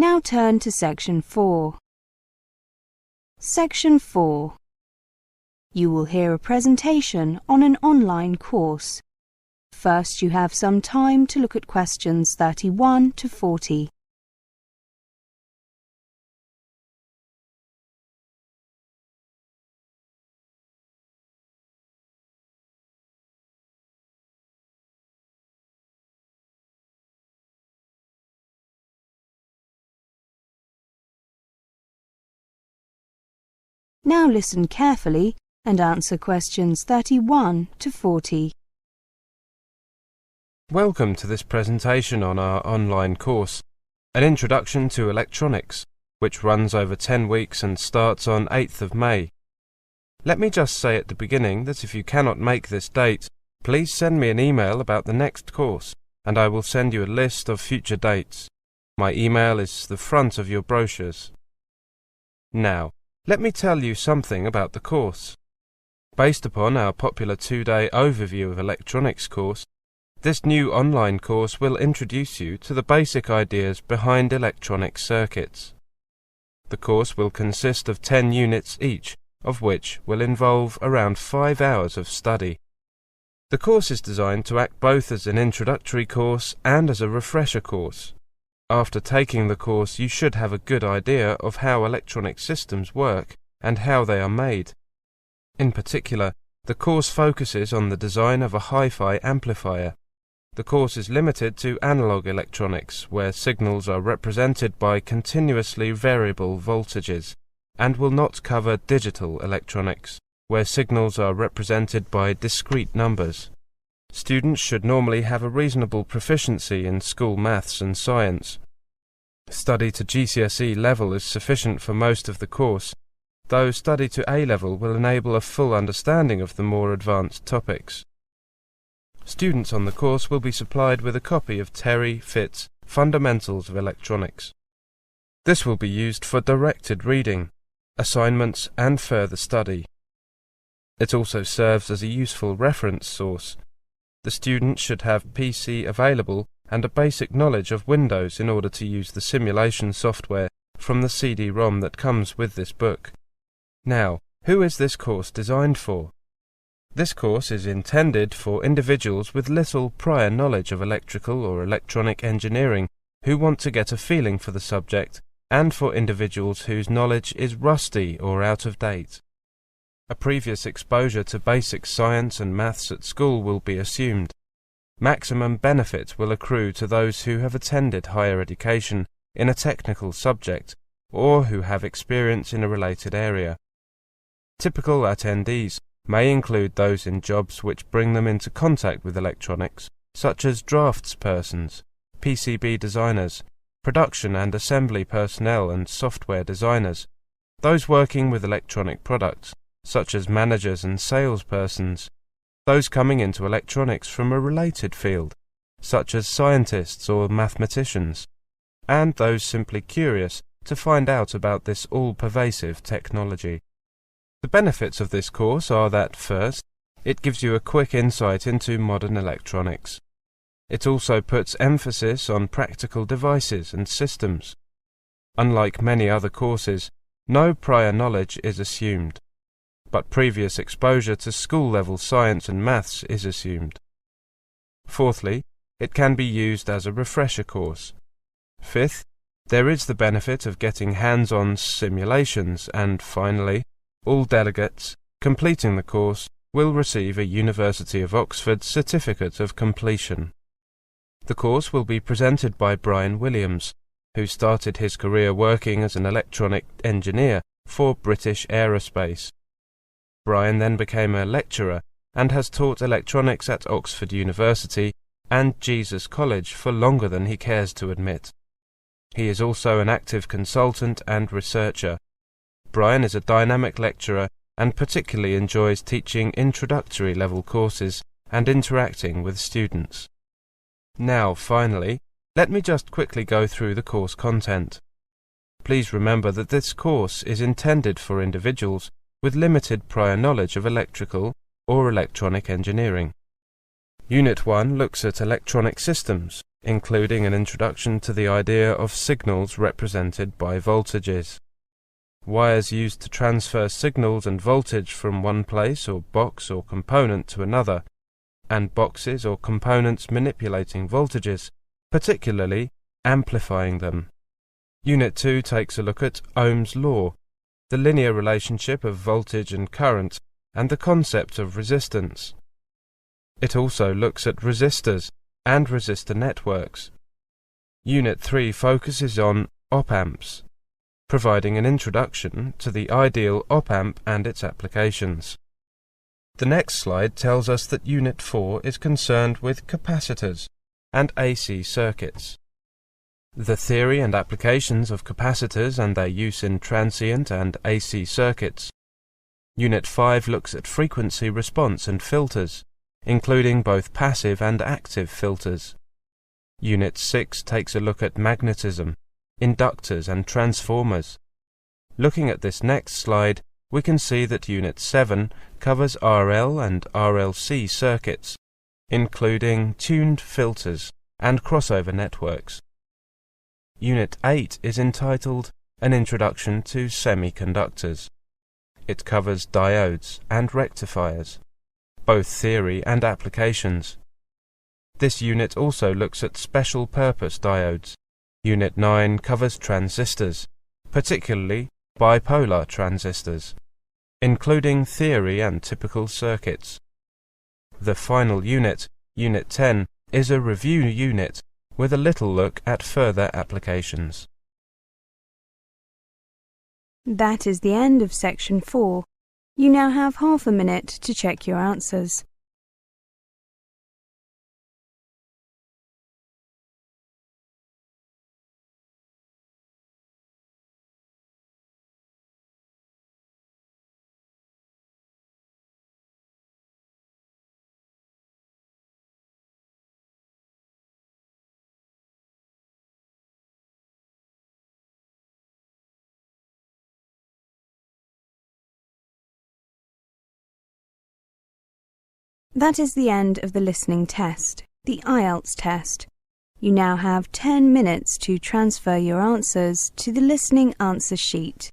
Now turn to Section 4. Section 4. You will hear a presentation on an online course. First, you have some time to look at questions 31 to 40. Now listen carefully and answer questions 31 to 40. Welcome to this presentation on our online course, An Introduction to Electronics, which runs over 10 weeks and starts on 8th of May. Let me just say at the beginning that if you cannot make this date, please send me an email about the next course, and I will send you a list of future dates. My email is the front of your brochures. Now, let me tell you something about the course. Based upon our popular 2-day overview of electronics course, this new online course will introduce you to the basic ideas behind electronic circuits. The course will consist of 10 units each, of which will involve around 5 hours of study. The course is designed to act both as an introductory course and as a refresher course. After taking the course, you should have a good idea of how electronic systems work and how they are made. In particular, the course focuses on the design of a hi-fi amplifier. The course is limited to analog electronics, where signals are represented by continuously variable voltages, and will not cover digital electronics, where signals are represented by discrete numbers. Students should normally have a reasonable proficiency in school maths and science. Study to GCSE level is sufficient for most of the course, though study to A level will enable a full understanding of the more advanced topics. Students on the course will be supplied with a copy of Terry Fitt's Fundamentals of Electronics. This will be used for directed reading, assignments and further study. It also serves as a useful reference source. The student should have PC available and a basic knowledge of Windows in order to use the simulation software from the CD-ROM that comes with this book. Now, who is this course designed for? This course is intended for individuals with little prior knowledge of electrical or electronic engineering who want to get a feeling for the subject, and for individuals whose knowledge is rusty or out of date. A previous exposure to basic science and maths at school will be assumed. Maximum benefit will accrue to those who have attended higher education in a technical subject or who have experience in a related area. Typical attendees may include those in jobs which bring them into contact with electronics, such as draftspersons, PCB designers, production and assembly personnel and software designers, those working with electronic products, such as managers and salespersons, those coming into electronics from a related field, such as scientists or mathematicians, and those simply curious to find out about this all-pervasive technology. The benefits of this course are that, first, it gives you a quick insight into modern electronics. It also puts emphasis on practical devices and systems. Unlike many other courses, no prior knowledge is assumed, but previous exposure to school-level science and maths is assumed. Fourthly, it can be used as a refresher course. Fifth, there is the benefit of getting hands-on simulations, and finally, all delegates completing the course will receive a University of Oxford Certificate of Completion. The course will be presented by Brian Williams, who started his career working as an electronic engineer for British Aerospace. Brian then became a lecturer and has taught electronics at Oxford University and Jesus College for longer than he cares to admit. He is also an active consultant and researcher. Brian is a dynamic lecturer and particularly enjoys teaching introductory level courses and interacting with students. Now, finally, let me just quickly go through the course content. Please remember that this course is intended for individuals with limited prior knowledge of electrical or electronic engineering. Unit 1 looks at electronic systems, including an introduction to the idea of signals represented by voltages. Wires used to transfer signals and voltage from one place or box or component to another, and boxes or components manipulating voltages, particularly amplifying them. Unit 2 takes a look at Ohm's law, the linear relationship of voltage and current, and the concept of resistance. It also looks at resistors and resistor networks. Unit 3 focuses on op-amps, providing an introduction to the ideal op-amp and its applications. The next slide tells us that Unit 4 is concerned with capacitors and AC circuits. The theory and applications of capacitors and their use in transient and AC circuits. Unit 5 looks at frequency response and filters, including both passive and active filters. Unit 6 takes a look at magnetism, inductors and transformers. Looking at this next slide, we can see that Unit 7 covers RL and RLC circuits, including tuned filters and crossover networks. Unit 8 is entitled An Introduction to Semiconductors. It covers diodes and rectifiers, both theory and applications. This unit also looks at special purpose diodes. Unit 9 covers transistors, particularly bipolar transistors, including theory and typical circuits. The final unit, Unit 10, is a review unit with a little look at further applications. That is the end of Section 4. You now have half a minute to check your answers. That is the end of the listening test, the IELTS test. You now have 10 minutes to transfer your answers to the listening answer sheet.